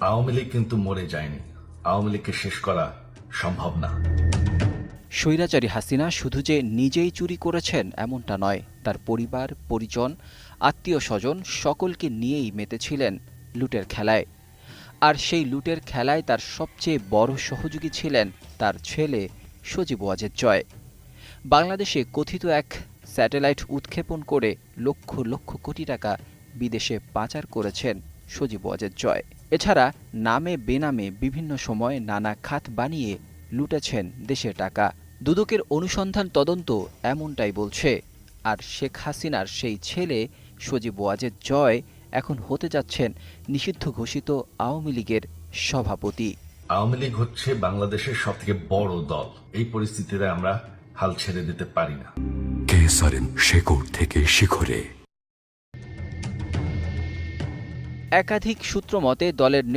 আওয়ামী লীগ কিন্তু মরে যায়নি। আওয়ামী লীগকে শেষ করা সম্ভব না। স্বৈরাচারী হাসিনা শুধু যে নিজেই চুরি করেছেন এমনটা নয়, তার পরিবার, পরিজন, আত্মীয় স্বজন সকলকে নিয়েই মেতেছিলেন লুটের খেলায়। আর সেই লুটের খেলায় তার সবচেয়ে বড় সহযোগী ছিলেন তার ছেলে সজীব ওয়াজেদ জয়। বাংলাদেশে কথিত এক স্যাটেলাইট উৎক্ষেপণ করে লক্ষ লক্ষ কোটি টাকা বিদেশে পাচার করেছেন সজীব ওয়াজেদ জয়। এছাড়া নামে বেনামে বিভিন্ন সময় নানা খাত বানিয়ে লুটেছেন দেশের টাকা। দুদকের অনুসন্ধান তদন্ত এমনটাই বলছে। আর শেখ হাসিনার সেই ছেলে সজীব ওয়াজেদ জয় এখন হতে যাচ্ছেন নিষিদ্ধ ঘোষিত আওয়ামী লীগের সভাপতি। আওয়ামী লীগ হচ্ছে বাংলাদেশের সবথেকে বড় দল। এই পরিস্থিতিতে আমরা হাল ছেড়ে দিতে পারি না। কেএসআরএম শেকড় থেকে শিখরে। একাধিক সূত্র মতে দলের